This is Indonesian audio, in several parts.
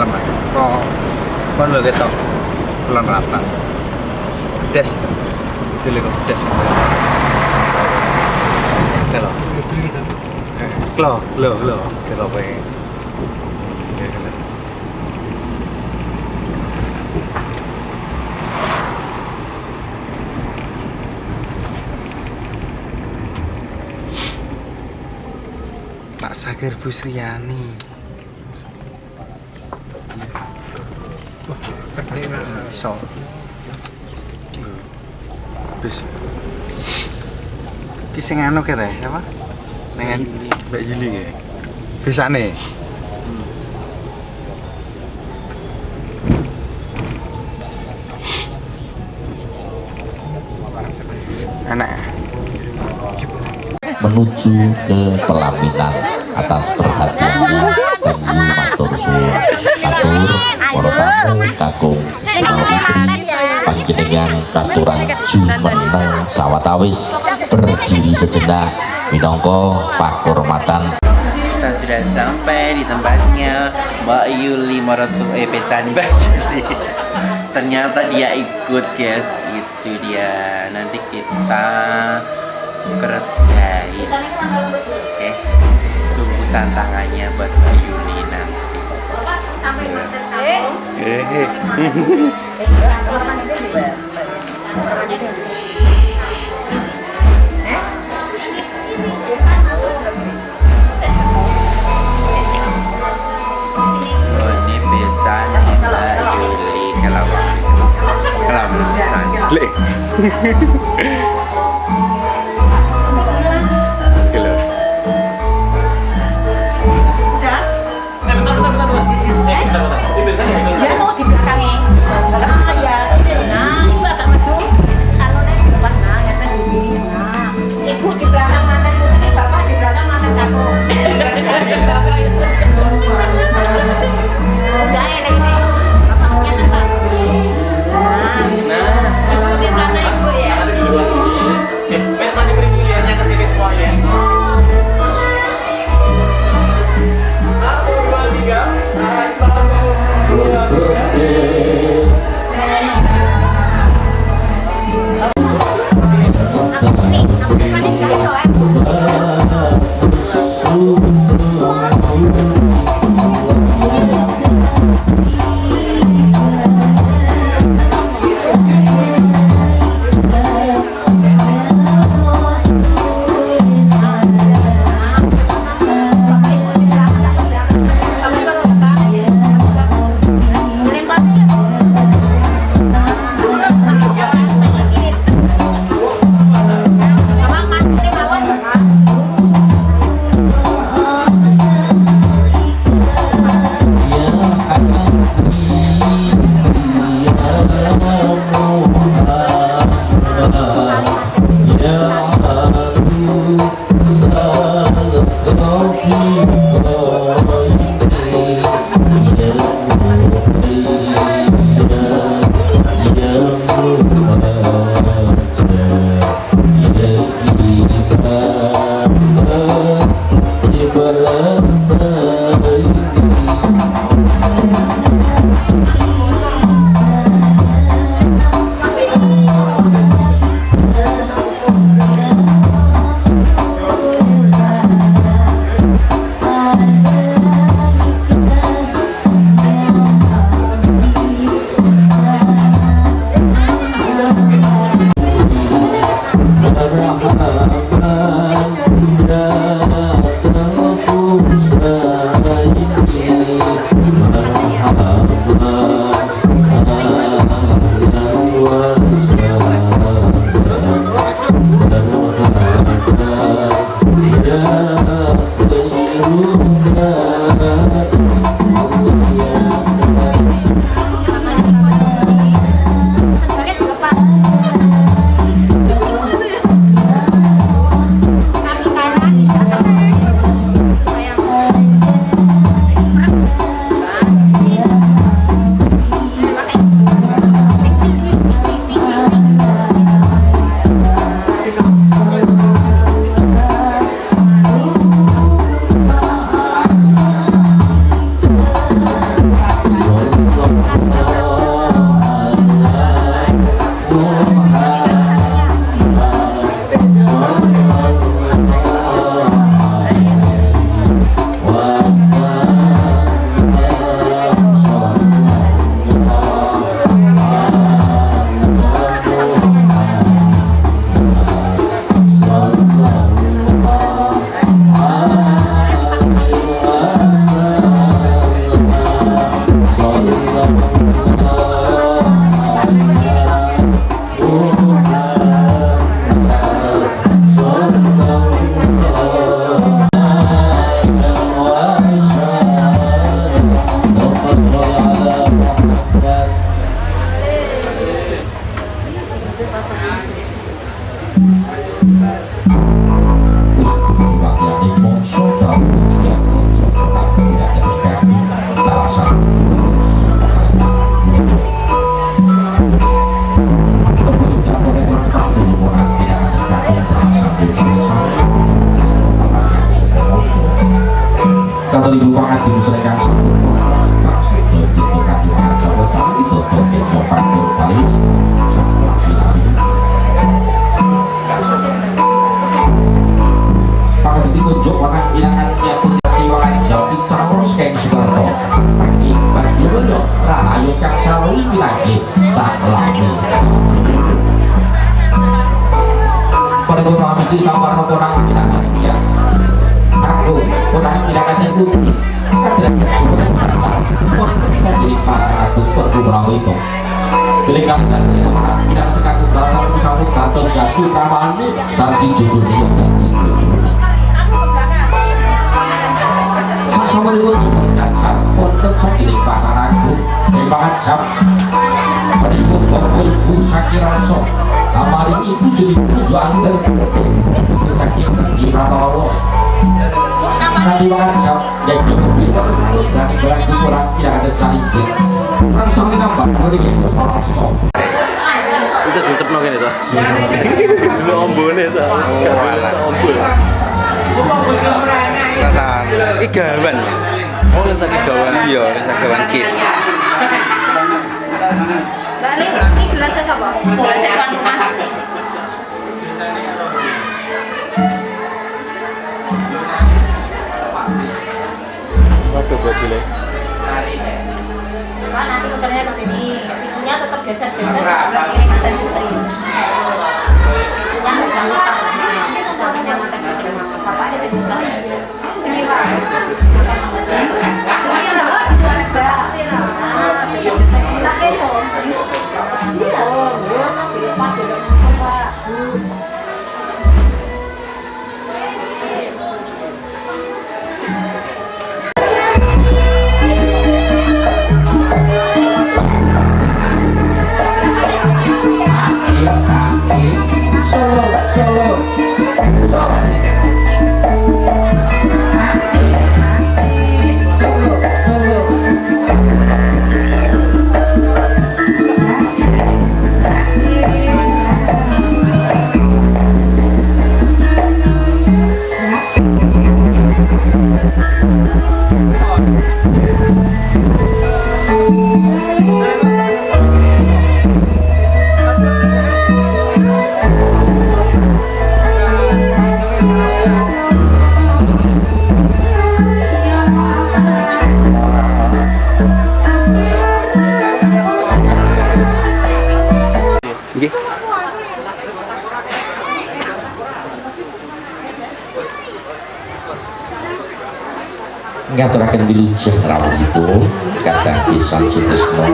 malam aja. Kok lo ketok pelan ratan. Des. Itu lho des. Kalau. Lo, kira apa ya? Pak Sagir Bu Sriani. So. Bis. Ki sing anu kene apa? Ning Mbak Yuli ya. Bisane. Enak. Menuju ke pelaminan atas perhatiannya Penyu matur suwun atur para tamu kakung Putri panjenengan katuran jumeneng sawatawis berdiri sejenak minangka pakurmatan. Kita sudah sampai di tempatnya Mbak Yuli Marotu pesan Mbak Yuli. Ternyata dia ikut guys, itu dia. Nanti kita kerjain. Oke, tunggu tantangannya buat Mbak Yuli nanti. Oh, ini pesan Mbak Yuli kelamasan. Le. Gila. Dia mau di belakangnya. Ah ya, nah ibu agak maju. Kalau naik ke depan, nah nyata di sini. Nah, ibu di belakang mantan putri, bapak di belakang mantan kamu. Udah ya ini. Bapaknya tempat. Nah, ibu di sana ibu ya. Besok diberi pilihannya ke sini semua ya. 1, 2, 3. 1, 2, 3. Katur ibu pangaji musrekan sampun maksud itu kaki pangaji terus kami itu toket nyopan kembali sampai lagi pakai ditunjuk warna ilangan yang putih wangan jauh dicawros kayak Soekarno pagi bagi dulu rahayu kang sarwi lagi sak lami pada beberapa biji sampar orang ilangan dia aku orang ilangan yang putih kadang sebenarnya kacau pun bisa jadi pasangan aku beberapa itu berikan dan kemana tidak ketika aku berasa bersambut kantor jatuh namanya tadi judulnya tadi judulnya sama dengan cuma cacat untuk sakit pasanganku memang jam beribu pokokku sakit rasa kamari ibu jadi tujuan dan sesakit di rata-rata nanti makan jam dan mobil pada satu dari berlaku kurang tidak ada calikin langsung nampak berikan sepasok bisa dicepno kene so. Cuma ombone so. Ombol. Katakan igawan. Oh, lensa gawan. Iya, lensa gawan kit. Balik ini gelasnya sapa? Gelasnya tuan rumah. Waduh bojone. Pak, nanti muternya ke sini. Ibunya tetap geser-geser sebelah kiri mantan putri. Ibunya nggak bisa ngutang. Sampingnya mantan putri. Bapaknya saya ngutang. Ini Pak. Ini rawat dua aja. Tak kepo. Oh, dilepas dari Pak. ngaturaken wilujeng rawuhipun kadang pisan Sutisna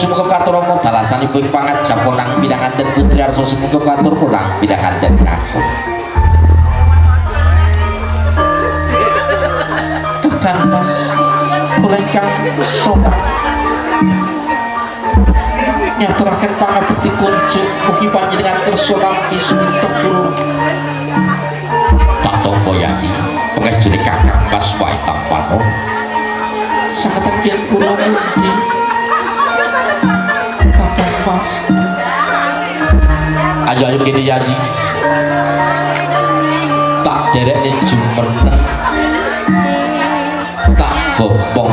sumungkem katur rama dalasanipun pangajap konang pinanganten putri arsa sumungkem katur konang pinanganten kakung kakang mas olengkang sopan nyaturaken pangabekti kunjuk mugi panjenengan kersa nampi suminten kula tak tampa yayi pangestune kakang mas wae tampano sanget yen kula mugi Mas, ayo gini yayi, tak derek nih jumeneng, tak bopong,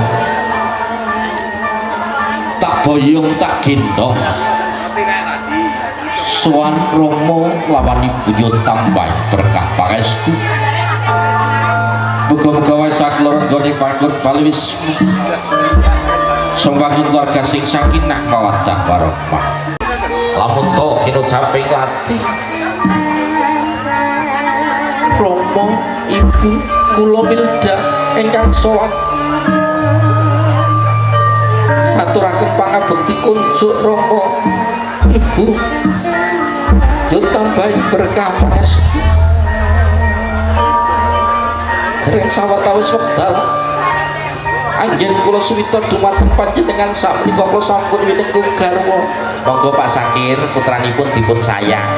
tak boyong, tak gendong. Sowan Romo lawan ibu yo tambah berkah pangestu. Muga-muga wae sakloron gone panggon baliwismu. Sumbangun keluarga sing sakinah mawaddah warahmah lamun to kino caping lati Romo ibu kula Milda ingkang sowan aturaken pangabekti kunjuk Romo ibu yo tambahi berkah pangestu dereng sawetawis wekdal anggen kula suwita dumateng panjenengan sapunika kula sampun winengku garwa monggo Pak Sakir putranipun dipun sayang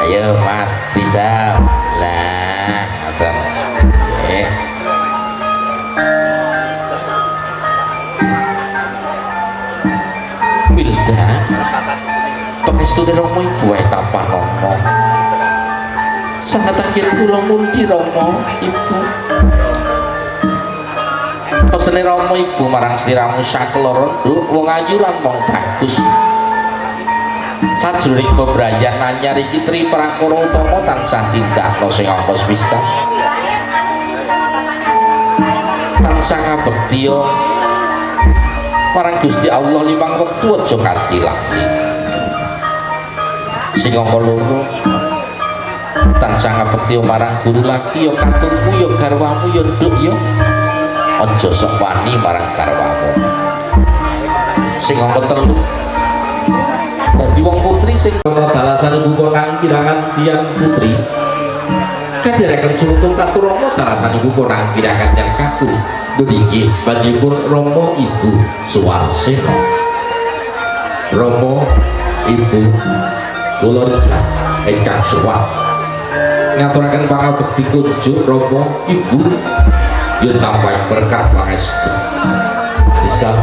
ayo Mas bisa lah ngoten Milda pangestu Romo ibu wae tapan Romo sangat anggen kula mundi Romo ibu pesene Romo ibu marang sliramu sakloro nduk wong ayu lan wong bagus sajroning bebrayan anyar iki tri prakara utama tansah tindakna sing ampes pisan tansah ngabektiya marang Gusti Allah limang wektu aja kanthi lali sing angka loro tansah ngabektiya marang guru laki ya katurmu ya garwamu ya nduk ya aja sok wani marang garwamu sing angka telu dadi wong putri sing ana dalasan ibu kang kirangan tiyang putri kadhereken sultung katu Romo dalasan ibu kang kirangan yang kaku nggih bagipun Romo ibu Suwarsena Romo ibu kula ingkang suwat ngaturaken pangabekti kunjuk Romo ibu yen tambahi berkah pangestu bisa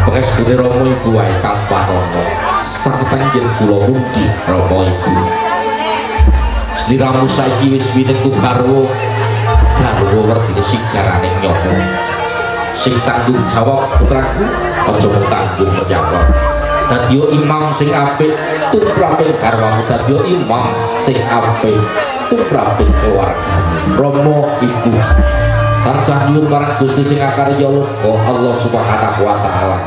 pangestu Romo ibu wae tanpa Romo sanget panjenengan kula mugi Romo ibu sliramu saiki wis winengku garwa werdine sigarane nyono sing tanggung jawab putraku aja mung tanggung jawab dadi imam sing apik tumraping garwamu dadi imam sing apik tumraping keluargamu Romo ibu tansah nyuwun marang Gusti sing akarya loka Allah Subhanahu wa taala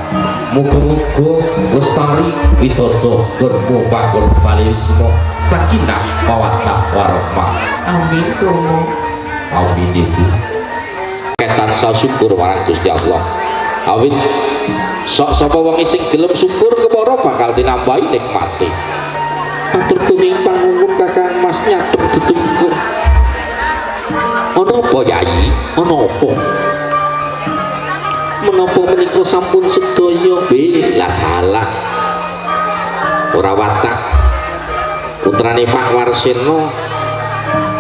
muga-muga lestari widodo gurmu bakul balismo sakinah mawaddah warahmah amin Romo amin ibu tansah syukur marang Gusti Allah awit sapa wong sing gelem syukur kepara bakal dinambahi nikmate atur kuning panguwun Kakang Mas nyadep ditunggu ana apa Yayi ana apa menapa menika sampun sedaya bela dalah ora watak putrane Pak Warsena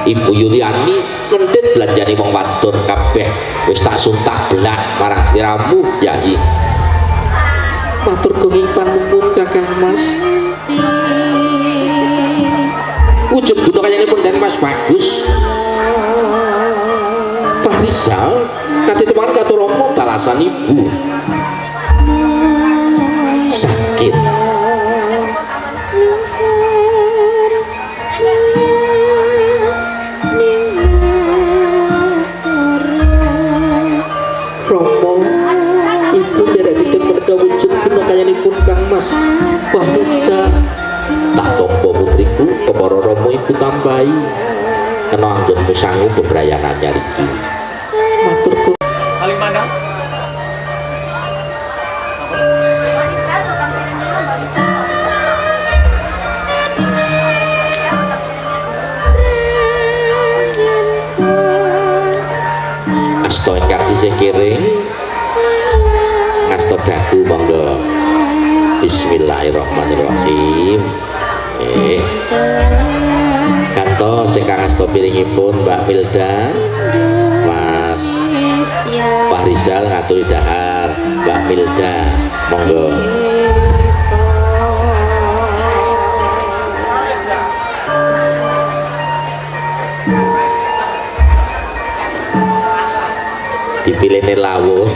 Ibu Yuliani ngendhet belanjane wong wadon kabeh wis tak suntak belak marang sliramu Yayi matur nuwun panuwun Kakang Mas wujud buta kayanipun Den Mas bagus Pak Rizal katitepan katu Romo dalasan ibu sakit Romo ibu derek mereka wujud buta kayanipun Kang Mas Pak Rizal tak tombo putriku kepara Romo ibu tambahi kena anggonmu sangu bebrayan anyar iki matur Saling pandang. asta ingkang sisih kiring ngasta dagu monggo bismillahirrahmanirrahim kantos ingkang ngasta piringipun Mbak Milda Mas Pak Rizal ngaturi dahar Mbak Milda monggo dipilihne lawu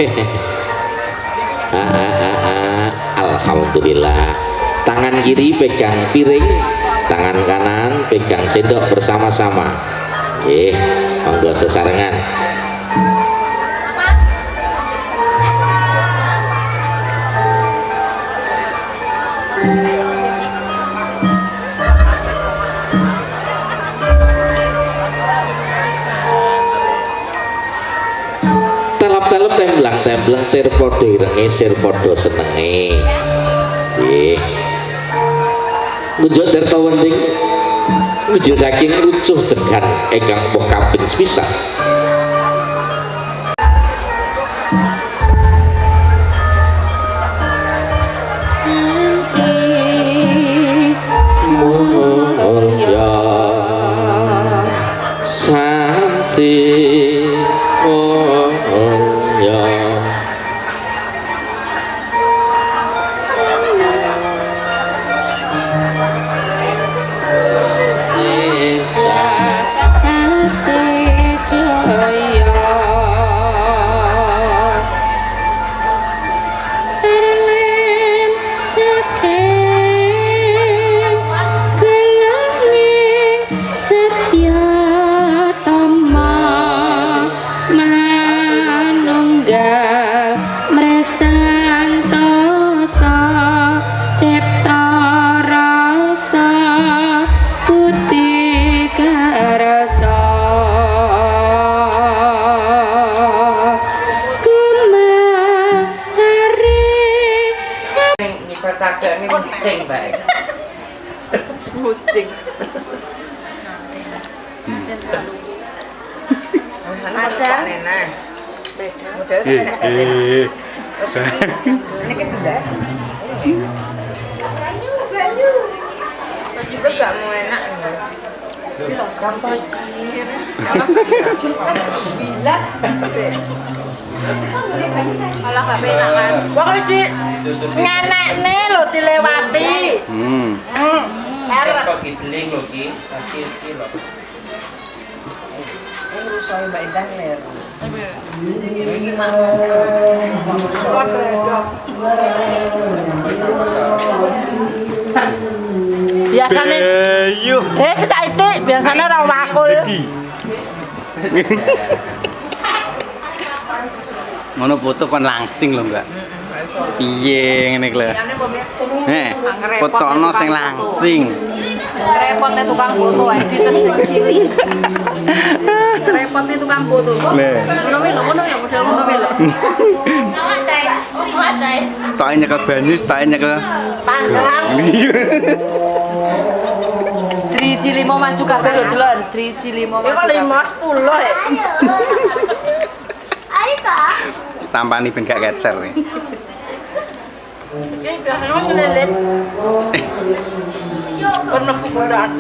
alhamdulillah tangan kiri pegang piring tangan kanan pegang sendok bersama-sama monggo sesarengan temblang-temblang tir padha irenge sir padha senenge. Nggih. Ngunjuk tirta wending ngunjuk saking rucuh dengan ingkang woh kaping sepisan. Kucing. Ada. Ini kan tidak. Juga gak mau enak. Gampang. Bilat. Malah gak enak kan. Wong wis di ngenekne lho dilewati. Harus kok dibeling lho ki. Iki lho. Ini rusak Mbak Indah ler. Ini mau. Biasane kita itu biasanya ora wakul. Ngono foto kon langsing lho, Mbak. Piye ngene iki lho. Fotono sing langsing. Repotnya tukang foto ae ditersing. Repotnya tukang foto. Ngono lho, model ngono lho. Stoke nyekel banyu, stoke nyekel panggang. Driji 5 maju kabeh lho, Delon. Driji 5 maju. Kok 5 10 ya. Ayo Kak. Tampani ben gak kecer nih. Ini biasanya ngelilit. Karena kuburan.